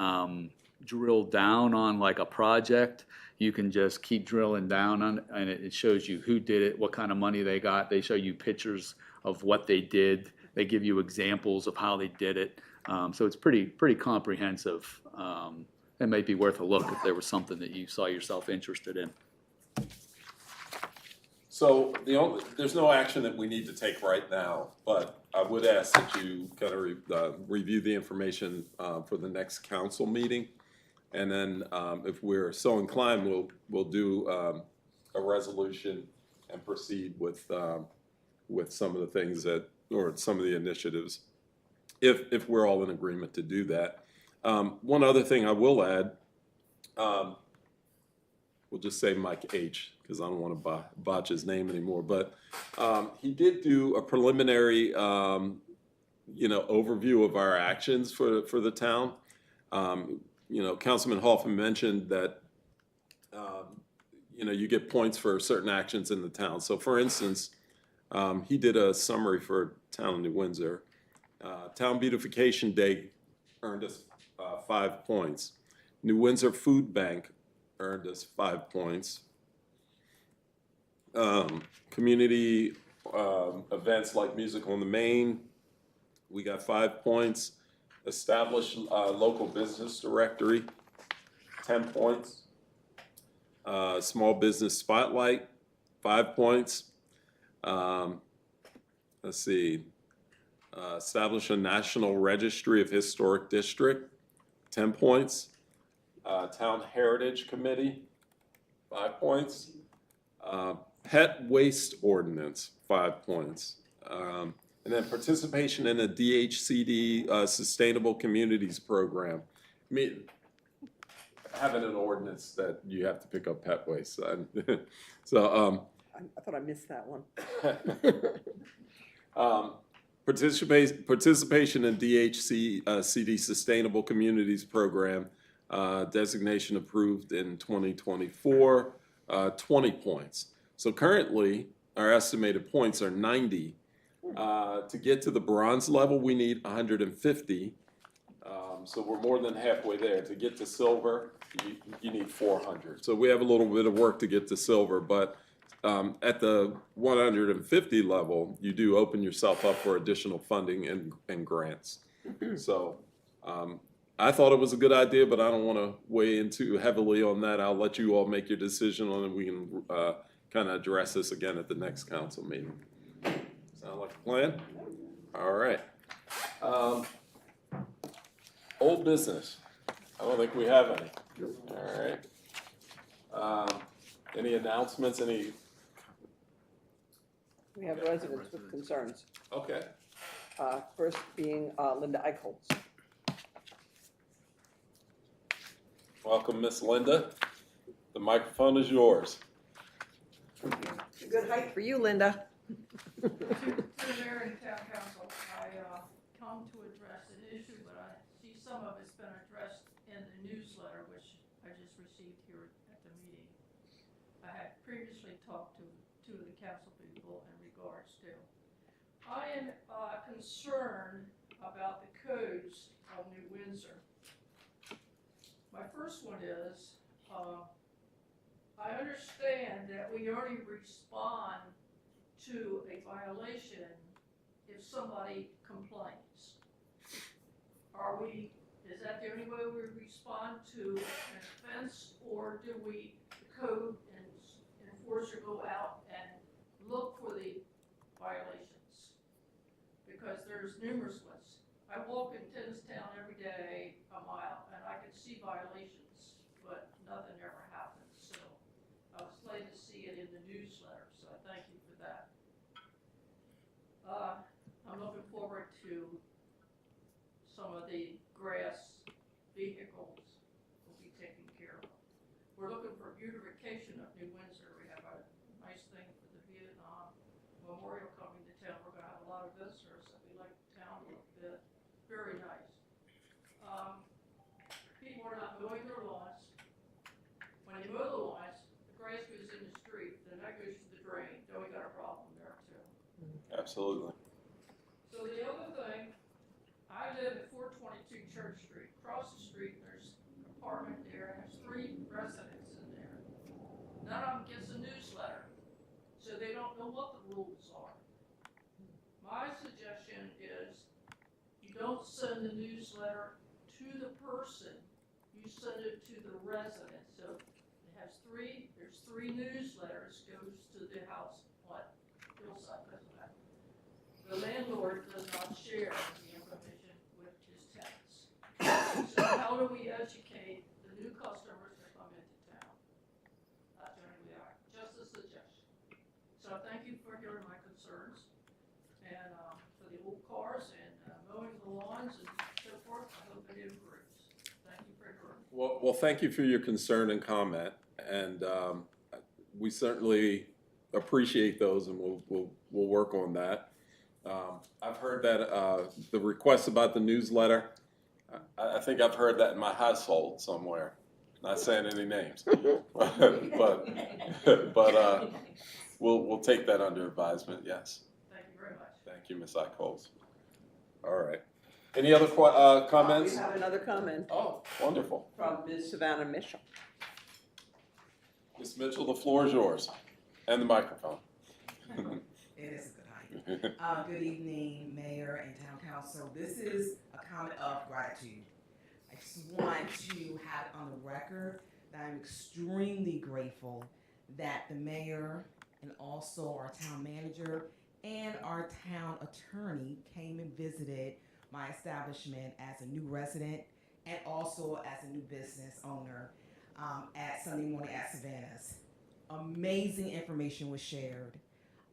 drill down on like a project. You can just keep drilling down on it, and it shows you who did it, what kind of money they got. They show you pictures of what they did. They give you examples of how they did it. So it's pretty comprehensive. It might be worth a look if there was something that you saw yourself interested in. So there's no action that we need to take right now, but I would ask that you kind of review the information for the next council meeting. And then if we're so inclined, we'll do a resolution and proceed with some of the things or some of the initiatives, if we're all in agreement to do that. One other thing I will add, we'll just say Mike H, because I don't want to botch his name anymore, but he did do a preliminary overview of our actions for the town. Councilman Hoffman mentioned that, you get points for certain actions in the town. So for instance, he did a summary for town of New Windsor. Town Beautification Day earned us 5 points. New Windsor Food Bank earned us 5 points. Community events like Music on the Main, we got 5 points. Establish local business directory, 10 points. Small business spotlight, 5 points. Let's see. Establish a national registry of historic district, 10 points. Town Heritage Committee, 5 points. Pet waste ordinance, 5 points. And then participation in a DHCD Sustainable Communities Program. I mean, having an ordinance that you have to pick up pet waste. So, I thought I missed that one. participation in DHCD Sustainable Communities Program, designation approved in 2024, 20 points. So currently, our estimated points are 90. To get to the bronze level, we need 150. So we're more than halfway there. To get to silver, you need 400. So we have a little bit of work to get to silver, but at the 150 level, you do open yourself up for additional funding and grants. So I thought it was a good idea, but I don't want to weigh in too heavily on that. I'll let you all make your decision on it. We can kind of address this again at the next council meeting. Sound like a plan? All right. Old business. I don't think we have any. All right. Any announcements? Any? We have residents with concerns. Okay. First being Linda Eichholz. Welcome, Miss Linda. The microphone is yours. Good height for you, Linda. To the mayor and town council, I come to address an issue, but I see some of it's been addressed in the newsletter, which I just received here at the meeting. I had previously talked to two of the council people in regards to. I am concerned about the codes of New Windsor. My first one is, I understand that we only respond to a violation if somebody complains. Is that the only way we respond to an offense, or do the code enforcer go out and look for the violations? Because there's numerous ones. I walk in Tennistown every day a mile, and I can see violations, but nothing ever happens. So I was glad to see it in the newsletter, so I thank you for that. I'm looking forward to some of the grass vehicles will be taken care of. We're looking for beautification of New Windsor. We have a nice thing for the Vietnam Memorial coming to town. We're gonna have a lot of visitors, so we like the town a little bit. Very nice. People are not mowing their lawns. When they mow the lawns, the grass goes in the street, then that goes to the drain. Then we got a problem there too. Absolutely. So the other thing, I live at 422 Church Street. Across the street, there's an apartment there, and there's 3 residents in there. None of them gets a newsletter, so they don't know what the rules are. My suggestion is you don't send the newsletter to the person, you send it to the resident. So it has there's 3 newsletters, goes to the house, Hillside does that. The landlord does not share the information with his tenants. So how do we educate the new customers that come into town? That's the only way just a suggestion. So thank you for hearing my concerns, and for the old cars and mowing the lawns and so forth, I hope it improves. Thank you for hearing. Well, thank you for your concern and comment, and we certainly appreciate those, and we'll work on that. I've heard that the request about the newsletter. I think I've heard that in my household somewhere. Not saying any names, but we'll take that under advisement. Yes. Thank you very much. Thank you, Ms. Eichholz. All right. Any other comments? We have another comment Oh, wonderful. from Ms. Savannah Mitchell. Ms. Mitchell, the floor is yours. And the microphone. It is a good height. Good evening, Mayor and Town Council. This is a comment of gratitude. I just want to have it on the record that I'm extremely grateful that the mayor and also our town manager and our town attorney came and visited my establishment as a new resident and also as a new business owner at Sunday Morning at Savannah's. Amazing information was shared.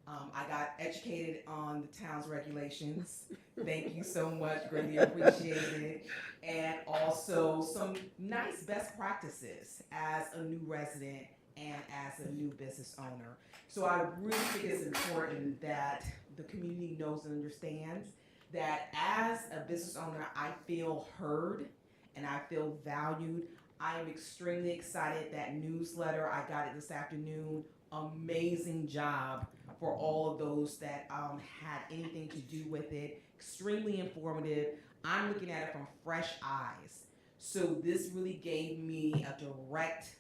I got educated on the town's regulations. Thank you so much, greatly appreciated it. And also some nice best practices as a new resident and as a new business owner. So I really think it's important that the community knows and understands that as a business owner, I feel heard and I feel valued. I am extremely excited. That newsletter, I got it this afternoon. Amazing job for all of those that had anything to do with it. Extremely informative. I'm looking at it from fresh eyes. So this really gave me a direct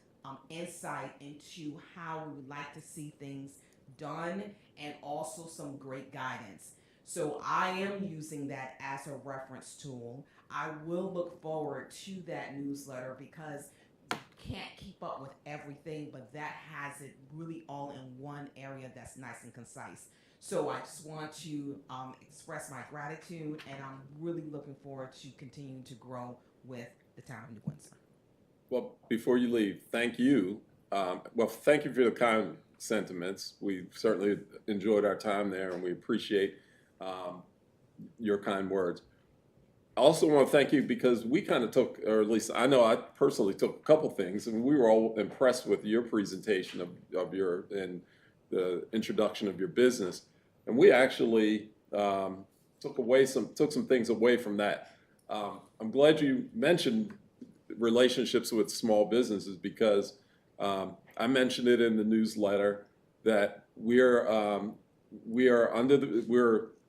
insight into how we would like to see things done and also some great guidance. So I am using that as a reference tool. I will look forward to that newsletter because you can't keep up with everything, but that has it really all in one area that's nice and concise. So I just want to express my gratitude, and I'm really looking forward to continuing to grow with the town of New Windsor. Well, before you leave, thank you. Thank you for the kind sentiments. We certainly enjoyed our time there, and we appreciate your kind words. I also want to thank you because we kind of took, or at least I know I personally took a couple things, and we were all impressed with your presentation of your and the introduction of your business, and we actually took some things away from that. I'm glad you mentioned relationships with small businesses because I mentioned it in the newsletter that we're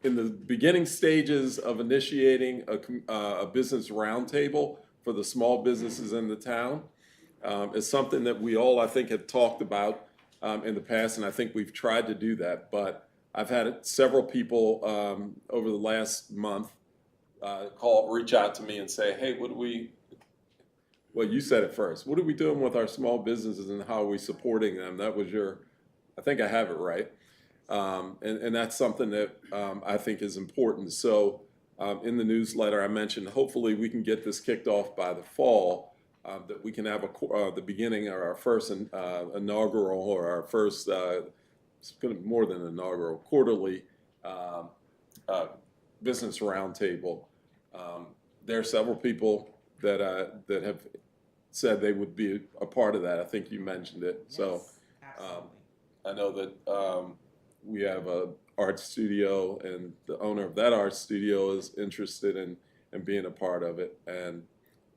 in the beginning stages of initiating a business roundtable for the small businesses in the town. It's something that we all, I think, had talked about in the past, and I think we've tried to do that. But I've had several people over the last month reach out to me and say, hey, well, you said it first. What are we doing with our small businesses and how are we supporting them? That was I think I have it right. And that's something that I think is important. So in the newsletter, I mentioned hopefully we can get this kicked off by the fall, that we can have the beginning of our first inaugural or our first, it's going to be more than inaugural, quarterly business roundtable. There are several people that have said they would be a part of that. I think you mentioned it. Yes, so I know that we have a art studio, and the owner of that art studio is interested in being a part of it. And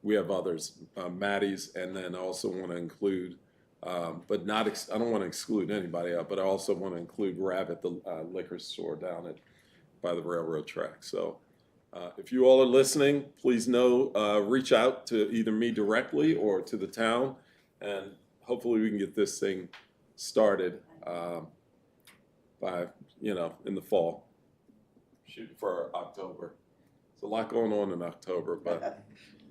we have others, Maddie's, and then I also want to include, but not, I don't want to exclude anybody else, but I also want to include Rabbit, the liquor store down by the railroad track. So if you all are listening, please reach out to either me directly or to the town, and hopefully we can get this thing started by, in the fall, shooting for October. There's a lot going on in October, but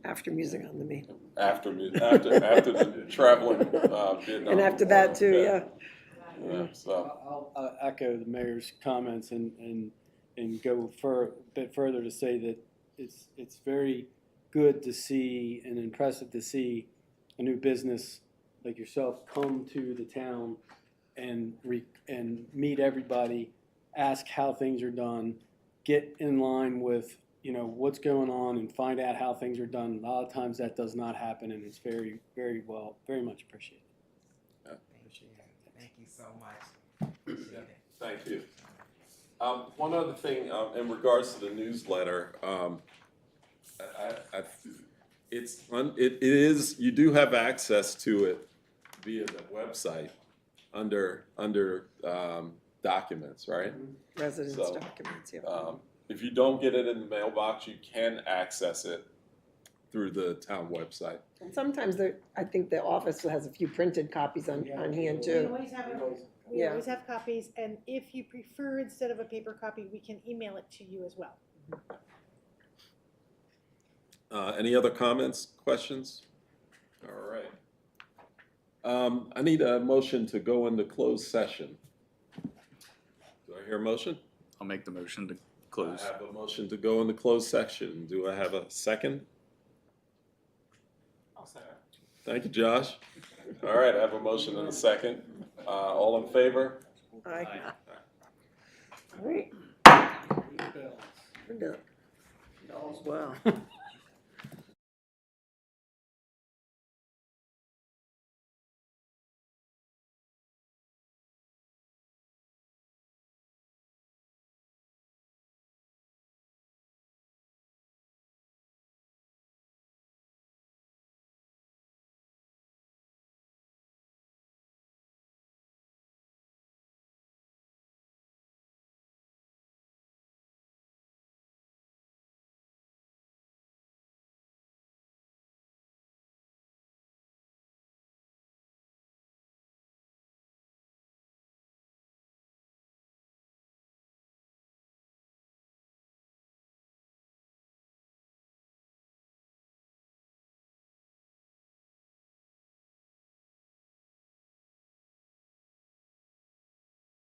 After Music on the Main. after the traveling Vietnam And after War, that too, yeah. So I'll echo the mayor's comments and go a bit further to say that it's very good to see and impressive to see a new business like yourself come to the town and meet everybody, ask how things are done, get in line with what's going on, and find out how things are done. A lot of times that does not happen, and it's very, very much appreciated. Thank you so much. Appreciate it. thank you. One other thing in regards to the newsletter, it is you do have access to it via the website under documents, right? Residence So, documents, yeah. If you don't get it in the mailbox, you can access it through the town website. And sometimes I think the office has a few printed copies on hand We too. always have it. We Yeah. always have copies, and if you prefer, instead of a paper copy, we can email it to you as well. Any other comments, questions? All right. I need a motion to go into closed session. Do I hear a motion? I'll make the motion to I close. have a motion to go into closed section. Do I have a second? I'll say that. Thank you, Josh. All right, I have a motion and a second. All in favor? Aye. All right. We're done. All's well.